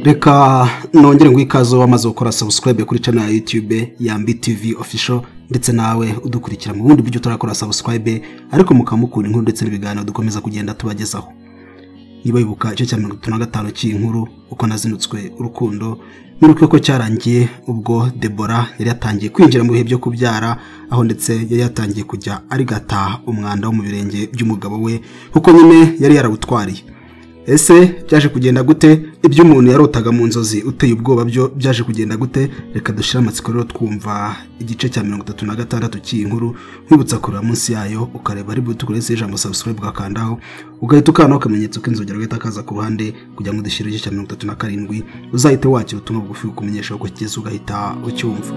Reka nongere ngo ikazo wamaze gukora subscribe kuri channel ya YouTube ya Mbi TV official ndetse nawe udukurikira mu bundi buryo turakora subscribe ariko mukamukura inkuru ndetse n'ibiganiro dukomeza kugenda tubagezaho. Niba yibuka cyo cya 35 cy'inkuru uko nazinutswe urukundo miruke ko cyarangiye ubwo Deborah yari yatangiye kwinjira mu bihe byo kubyara aho ndetse yari yatangiye kujya ari gata umwanda wo mu birenge by'umugabo we kuko nyine yari yarawutwariye. Ese byaje kugenda gute ibyo umuntu yarotaga mu nzozi uteye ubwoba byo byaje kugenda gute? Reka dushira amatsiko rero twumva igice cya 36 cy'inkuru nkwibutsa kureba munsi yayo ukareba ari butukurese ijambo subscribe gakandaho ugahita ukana akamenyetso k'inzogera gahita kaza ku ruhande kugira ngo dushire igice cya 37 uzahite wakira ubutumwa bugufi kumenyesha ko kigeze ugahita ucyumva.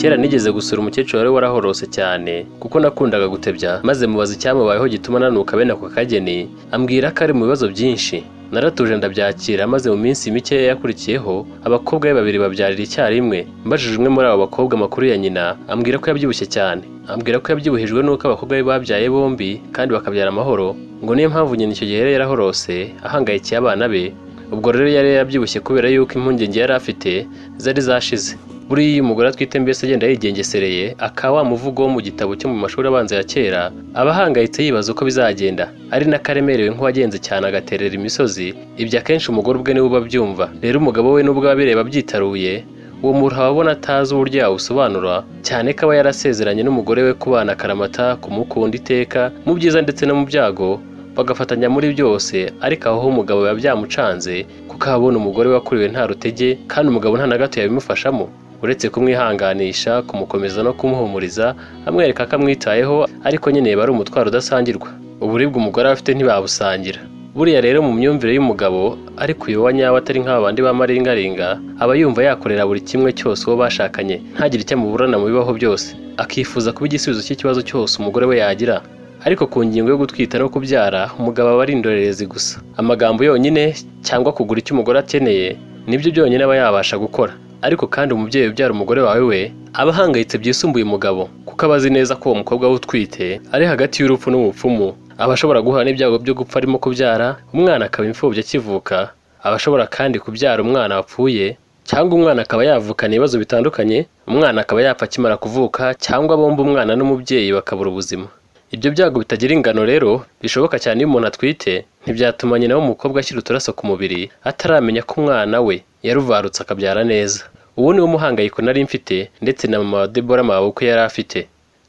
Kera nigeze gusura umukecuru wari warahorose cyane kuko nakundaga gutebya maze mubaza icyamubayeho gituma nanuka bene ako kageni ambwira ko ari mu bibazo byinshi. Naratuje ndabyakira maze mu minsi mike yakurikiyeho abakobwa be babiri babyarira icyarimwe. Mbajije umwe muri abo bakobwa makuru ya nyina ambwira ko yabyibushye cyane, ambwira ko yabyibuhijwe nuko abakobwa be babyaye bombi kandi bakabyara amahoro, ngo niyo mpamvu nyina icyo gihe yarahorose ahangayikiye abana be. Ubwo rero yari yabyibushye kubera yuko impungenge yari afite zari zashize. Buri umugore atwite mbese agenda yigengesereye akawa muvugo wo mu gitabo cyo mu mashuri abanza ya kera abahangayitse yibaza uko bizagenda, ari nakaremerewe nk'uwagenze cyane agaterera imisozi. Ibyo akenshi umugore ubwe niwe ubabyumva. Rero umugabo we nubwo abireba byitaruye uwo muntu ababona atazi uburyo yawusobanura cyane ko aba yarasezeranye n'umugore we kubana karamata kumukunda iteka mu byiza ndetse no mu byago bagafatanya muri byose. Ariko aho umugabo yabyamucanze kuko abona umugore wakuriwe nta rutege kandi umugabo nta na gato yabimufashamo uretse kumwihanganisha kumukomeza no kumuhumuriza amwereka akamwitayeho, ariko nyine bari umutwaro udasangirwa. Uburibwe umugore afite ntibabusangira. Buriya rero mu myumvire y'umugabo ariko uyu wa nyawe atari nk'abandi bamaringaringa aba yumva yakorera buri kimwe cyose uwo bashakanye ntagire icyo amuburana mu bibaho byose, akifuza kuba igisubizo cy'ikibazo cyose umugore we yagira. Ariko ku ngingo yo gutwita no kubyara umugabo aba ari indorerezi gusa. Amagambo yonyine cyangwa kugura icyo umugore akeneye nibyo byonyine aba yabasha gukora. Ariko kandi umubyeyi ubyara umugore wawe we aba ahangayitse byisumbuye umugabo kuko abazi neza ko uwo mukobwa we utwite ari hagati y'urupfu n'ubupfumu. Aba ashobora guhura n'ibyago byo gupfa arimo kubyara, umwana akaba imfubyi akivuka. Aba ashobora kandi kubyara umwana wapfuye cyangwa umwana akaba yavukana ibibazo bitandukanye, umwana akaba yapfa akimara kuvuka cyangwa bombi umwana n'umubyeyi bakabura ubuzima. Ibyo byago bitagira ingano rero bishoboka cyane iyo umuntu atwite ntibyatuma nyina w'umukobwa ashyira uturaso ku mubiri ataramenya ko umwana we yaruvarutse akabyara neza. Uwo ni wo muhangayiko nari mfite ndetse na mama wa Deborah mabukwe yari afite.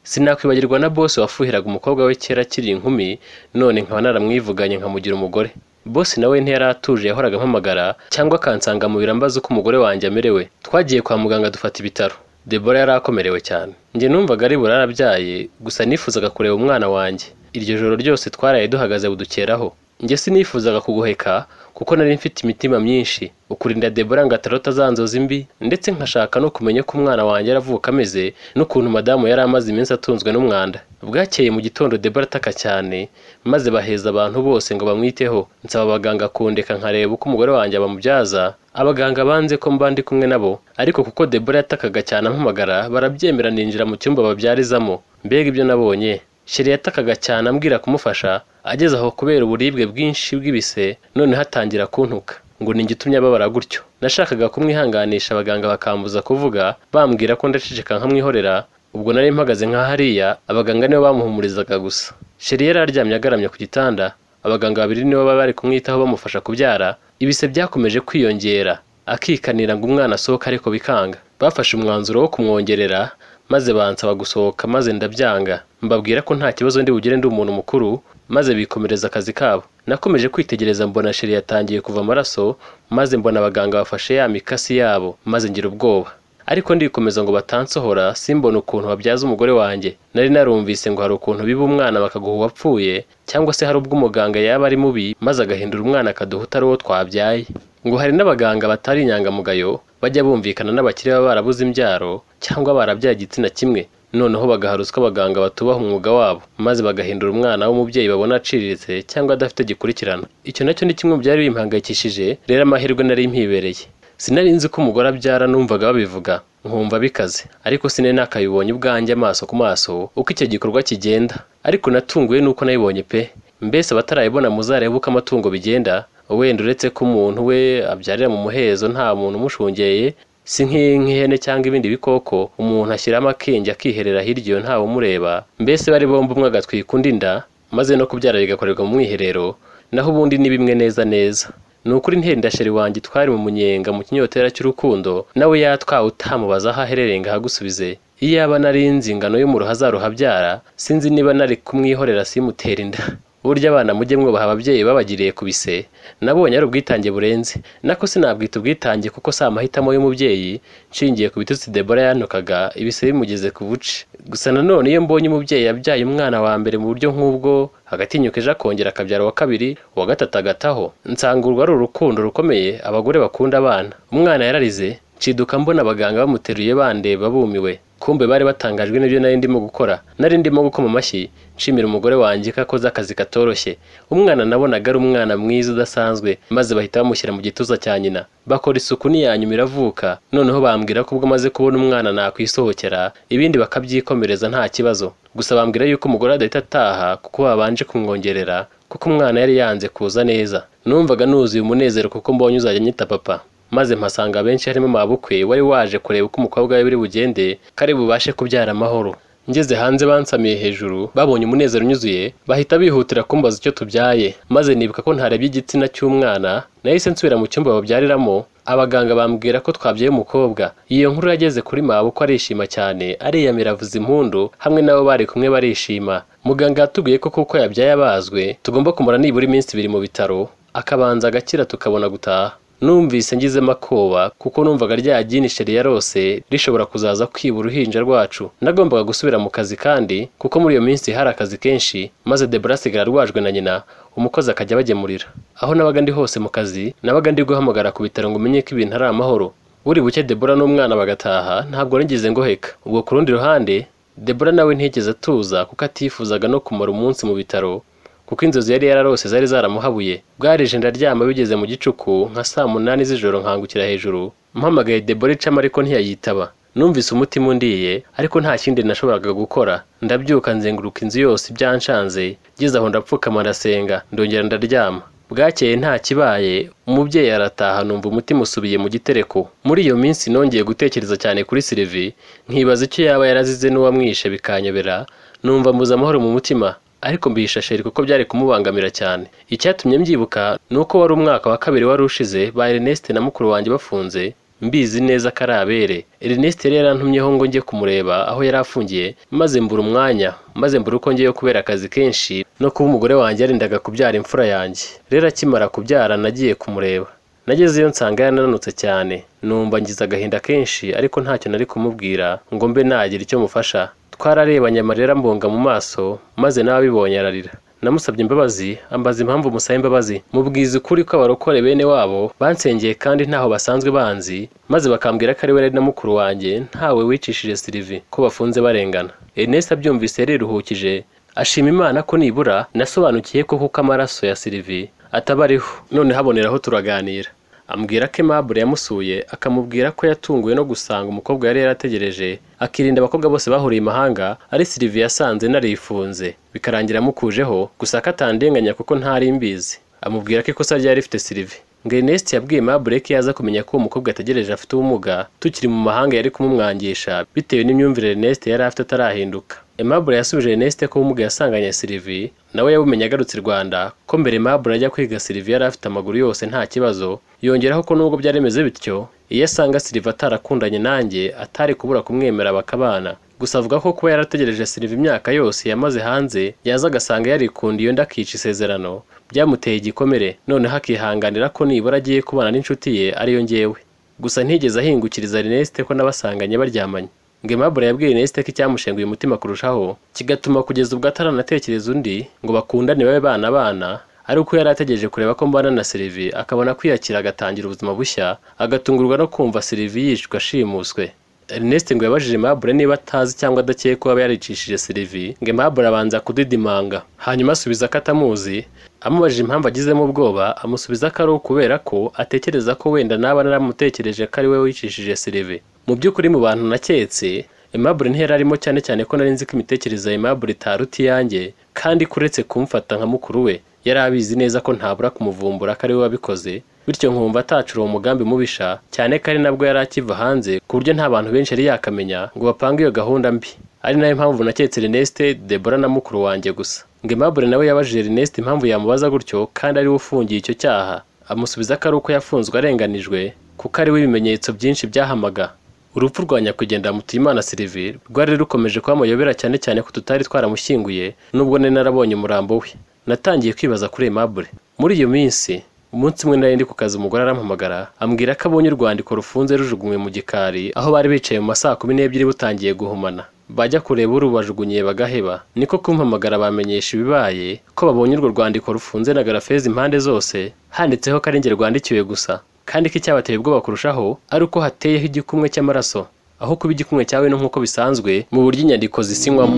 Sinakwibagirwa na boss wafuhiraga umukobwa we kera akiri inkumi, none nkaba naramwivuganye nkamugira umugore. Boss nawe ntiyaratuje yahoraga mpamagara cyangwa akansanga mu birambaza uko umugore wanjye amerewe. Twagiye kwa muganga dufata ibitaro. Deborah yari akomerewe cyane. Njye numvaga ari burarabyaye gusa nifuzaga kureba umwana wanjye. Iryo joro ryose twaraye duhagaze budukeraho. Njye sinifuzaga kuguheka kuko nari mfite imitima myinshi, ukurinda Deborah ngo atarota zanzoza imbi ndetse nkashaka no kumenya ko umwana wanjye aravuka ameze n'ukuntu madamu yari amaze iminsi atunzwe n'umwanda. Bwakeye mu gitondo Deborah ataka cyane maze baheza abantu bose ngo bamwiteho. Nsaba abaganga kundeka nkareba uko umugore wanjye abamubyaza. Abaganga banze ko mba ndi kumwe nabo, ariko kuko Deborah yatakaga cyane ampamagara barabyemera ninjira mu cyumba babyarizamo. Mbega ibyo nabonye! Sheri yatakaga cyane ambwira kumufasha, ageze aho kubera uburibwe bwinshi bw'ibise none hatangira kuntuka ngo ningitumye ababara gutyo. Nashakaga kumwihanganisha abaganga bakambuza kuvuga bambwira ko ndaceceka nkamwihorera. Ubwo nari mpagaze nka hariya abaganga nibo bamuhumurizaga gusa. Sheri yari aryamye agaramye ku gitanda, abaganga babiri nibo bari kumwitaho bamufasha kubyara. Ibise byakomeje kwiyongera akikanira ngo umwana asohoka ariko bikanga. Bafashe umwanzuro wo kumwongerera maze bansaba gusohoka maze ndabyanga, mbabwira ko nta kibazo ndi bugire ndi umuntu mukuru maze bikomereza akazi kabo. Nakomeje kwitegereza mbona Sheri yatangiye kuva amaraso maze mbona abaganga bafashe ya mikasi yabo maze ngira ubwoba. Ariko ndikomeza ngo batansohora simbona ukuntu babyaza umugore wanjye. Nari narumvise ngo hari ukuntu biba umwana bakaguha uwapfuye cyangwa se hari ubwo umuganga yaba ari mubi maze agahindura umwana akaduha utari uwo twabyaye. Ngo hari n'abaganga batari inyangamugayo bajya bumvikana n'abakire baba barabuze imbyaro cyangwa barabyaye igitsina kimwe, noneho bagaharuswa abaganga batubaha umwuga wabo maze bagahindura umwana w'umubyeyi babona aciriritse cyangwa adafite gikurikirana. Icyo nacyo ni kimwe byari bimpangayikishije. Rero amahirwe nari mpibereye. Sinari nzi ko umugore abyara, numvaga babivuga nkumva bikaze, ariko sinari nakabibonye ubwanjye amaso ku maso uko icyo gikorwa kigenda. Ariko natunguye nuko nayibonye pe. mbese abatarayibona muzarebe uko amatungo bigenda, wenda uretse ko umuntu we abyarira mu muhezo nta muntu umushungeye, si nk'ihene cyangwa ibindi bikoko umuntu ashyiramo akenge akiherera hirya ntawe umureba, mbese bari bombi umwe agatwika undi inda maze no kubyara bigakorerwa mu mwiherero, naho ubundi ni bimwe neza neza. Ni ukuri ntendasheri wanjye twari mu munyenga mu kinyotera cy'urukundo, nawe yatwawe utamubaza aho aherereye ngo ahagusubize. Iyaba nari nzi ingano y'umuruho azaruhabyara, sinzi niba nari kumwihorera simutera inda. Burya abana mujye mwubaha ababyeyi babagiriye ku bise, nabonye ari ubwitange burenze, nako sinabwita ubwitange kuko si amahitamo y'umubyeyi, nshingiye ku bitutsi Debora yantukaga ibise bimugeze ku buce. Gusa nanone iyo mbonye umubyeyi yabyaye umwana wa mbere mu buryo nk'ubwo, agatinyuka ejo akongera akabyara uwa kabiri, uwa gatatu agataho, nsangurwa ari urukundo rukomeye abagore bakunda abana. Umwana yararize, nshiduka mbona abaganga bamuteruye bandeba bumiwe, kumbe bari batangajwe n'ibyo nari ndimo gukora. Nari ndimo gukoma amashyi nshimira umugore wanjye ko akoze akazi katoroshye. Umwana nabonaga ari umwana mwiza udasanzwe, maze bahita bamushyira mu gituza cya nyina, bakora isuku n'iyanyuma iravuka. Noneho bambwira ko ubwo amaze kubona umwana nakwisohokera, ibindi bakabyikomereza nta kibazo. Gusa bambwira yuko umugore adahita ataha kuko babanje kumwongerera, kuko umwana yari yanze kuza neza. Numvaga nuzuye umunezero kuko mbonye uzajya nyita papa, maze mpasanga benshi harimo mabukwe wari waje kureba uko umukobwa we biri bugende kari bubashe kubyara amahoro. Ngeze hanze bansamiye hejuru, babonye umunezero unyuzuye, bahita bihutira kumbaza icyo tubyaye, maze nibuka ko ntarebye igitsina cy'umwana. Nahise nsubira mu cyumba babyariramo, abaganga bambwira ko twabyaye umukobwa. Iyo nkuru yageze kuri mabukwe arishima cyane, ariyamira avuza impundu, hamwe nabo bari kumwe barishima. Muganga yatubwiye ko kuko yabyaye abazwe tugomba kumara nibura iminsi 2 mu bitaro, akabanza agakira tukabona gutaha. Numvise ngizemo akoba kuko numvaga rya jini sheri yarose rishobora kuzaza kwiba uruhinja rwacu. Nagombaga gusubira mu kazi kandi kuko muri iyo minsi hari akazi kenshi, maze Debora asigara arwajwe na nyina, umukozi akajya bagemurira. Aho nabaga ndi hose mu kazi, nabaga ndi guhamagara ku bitaro ngo menye ko ibintu ari amahoro. Buri buke Debora n'umwana bagataha, ntabwo ngize ngoheka. Ubwo ku rundi ruhande Debora nawe ntigeze atuza kuko atifuzaga no kumara umunsi mu bitaro, kuko inzozi yari yararose zari zaramuhabuye. Bwarije ndaryama bigeze mu gicuku nka saa 8 z'ijoro, nkangukira hejuru mpamagaye Debora icama ariko ntiyayitaba. Numvise umutima undiye ariko nta kindi nashoboraga gukora. Ndabyuka nzenguruka inzu yose ibyanshanze, ngeze aho ndapfukama ndasenga, ndongera ndaryama. Bwakeye nta kibaye, umubyeyi arataha, numva umutima usubiye mu gitereko. Muri iyo minsi nongeye gutekereza cyane kuri Sylvie, nkibaza icyo yaba yarazize n'uwamwishe bikanyobera. Numva mbuza amahoro mu mutima, ariko mbihisha sheri kuko byari kumubangamira cyane. Icyatumye mbyibuka nuko wari umwaka wa 2 wari ushize ba Ernest na mukuru wanjye bafunze, mbizi neza ko ari abere. Ernest yari yarantumyeho ngo njye kumureba aho yari afungiye, maze mbura umwanya, maze mbura uko ngiye kubera akazi kenshi no kuba umugore wanjye yarindaga kubyara imfura yanjye. Rero akimara kubyara nagiye kumureba. Nagezeyo nsanga yananutse cyane, numva ngize agahinda kenshi ariko ntacyo nari kumubwira ngo mbe nagira icyo mufasha. Twararebanye amarira mbonga mu maso, maze nabibonye ararira. Namusabye imbabazi, ambaza impamvu musaba imbabazi. Mubwiza ukuri ko abarokore bene wabo bansengeye kandi ntaho basanzwe banzi, maze bakambwira ko ari we na mukuru wanjye ntawe wicishije Sylvie, ko bafunze barengana. Ernest abyumvise yariruhukije, ashima Imana ko nibura nasobanukiye ko kuko amaraso ya Sylvie atabariho. None haboneraho turaganira. Ambwira ko Aimable yamusuye, akamubwira ko yatunguwe no gusanga umukobwa yari yarategereje, akirinda abakobwa bose bahuriye imahanga, ari Sylvie yasanze narifunze, bikarangira mukujeho, gusa katandenganya kuko ntari mbizi. Amubwira ko ikosa ryari rifite Sylvie. Ngo Ernest yabwiye Aimable ko yaza kumenya ko umukobwa ategereje afite ubumuga, tukiri mu mahanga yari kumumwangisha bitewe n'imyumvire Ernest yari afite atarahinduka. Aimable yasubije Ernest ko ubumuga yasanganye Sylvie, nawe yabumenye agarutse i Rwanda ko mbere Aimable ajya kwiga Sylvie yari afite amaguru yose nta kibazo. Yongeraho ko nubwo byaremeze bityo, iyo asanga Sylvie atarakundanye nanjye atari kubura kumwemera bakabana. Gusa avuga ko kuba yarategereje Sylvie imyaka yose yamaze hanze, yaza agasanga yarikundiye undi akica isezerano, byamuteye igikomere. None hakihanganira ko nibura agiye kubana n'inshuti ye ariyo njyewe. Gusa ntigeze ahingukiriza Ernest ko nabasanganye baryamanye. Ngo Aimable yabwiye Ernest ko icyamushenguye umutima kurushaho, kigatuma kugeza ubwo ataranatekereza undi ngo bakundane babe bana, ari uko yari ategereje kureba ko mbana na Sylvie, akabona kwiyakira agatangira ubuzima bushya, agatungurwa no kumva Sylvie yishwe ashimuswe. Ernest ngo yabajije Aimable niba atazi cyangwa adakeye ko aba yaricishije Sylvie. Ngo Aimable abanza kudidimanga, hanyuma asubiza ko atamuzi. Amubajije impamvu agizemo ubwoba, amusubiza ko ari ukubera ko atekereza ko wenda naba naramutekereje ko ari we wicishije Sylvie. Mu by'ukuri mu bantu naketse, Aimable ntiyari arimo, cyane cyane ko nari nzi ko imitekerereze ya Aimable itaruta iyanjye, kandi kuretse kumfata nka mukuru we yari abizi neza ko ntabura kumuvumbura ko ari we wabikoze, bityo nkumva atacura uwo mugambi mubisha, cyane ko ari nabwo yari akiva hanze ku buryo nta bantu benshi yari yakamenya ngo bapange iyo gahunda mbi. Ari nayo mpamvu naketse Ernest, Deborah na mukuru wanjye gusa. Ngo Aimable nawe yabajije Ernest impamvu yamubaza gutyo kandi ari we ufungiye icyo cyaha, amusubiza ko ari uko yafunzwe arenganijwe kuko ari we ibimenyetso byinshi byahamaga. Urupfu rwa nyakwigendera Mutuyimana Sylvie rwari rukomeje kubamayobera cyane cyane ko tutari twaramushyinguye, nubwo nari narabonye umurambo we. Natangiye kwibaza kuri Aimable. Muri iyo minsi umunsi umwe nari ndi ku kazi, umugore arampamagara ambwira ko abonye urwandiko rufunze rujugunywe mu gikari aho bari bicaye mu masaa 12 butangiye guhumana. Bajya kureba urubajugunyiye bagaheba, niko kumpamagara bamenyesha ibibaye ko babonye urwo rwandiko rufunze na garafezi impande zose, handitseho ko ari njye rwandikiwe gusa, kandi ko icyabateye ubwoba kurushaho ari uko hateyeho igikumwe cy'amaraso aho kuba igikumwe cyawe no nk'uko bisanzwe mu buryo inyandiko zisinywamo.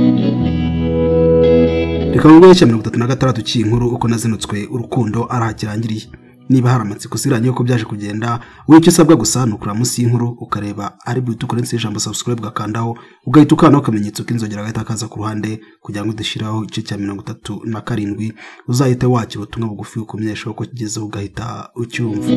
Reka ngo cya 36 cy'inkuru uko nazinutswe urukundo arahakirangiriye. Niba hari amatsiko siranye uko byaje kugenda, wowe icyo usabwa gusa nukura munsi y'inkuru ukareba ari bwite ukorense ijambo subscribe gakandaho, ugahita ukana akamenyetso k'inzogera gahita kaza ku ruhande kugira ngo dushiraho igice cya 37 uzahite wakira ubutumwa bugufi ukomyesha uko kigezeho ugahita ucyumva.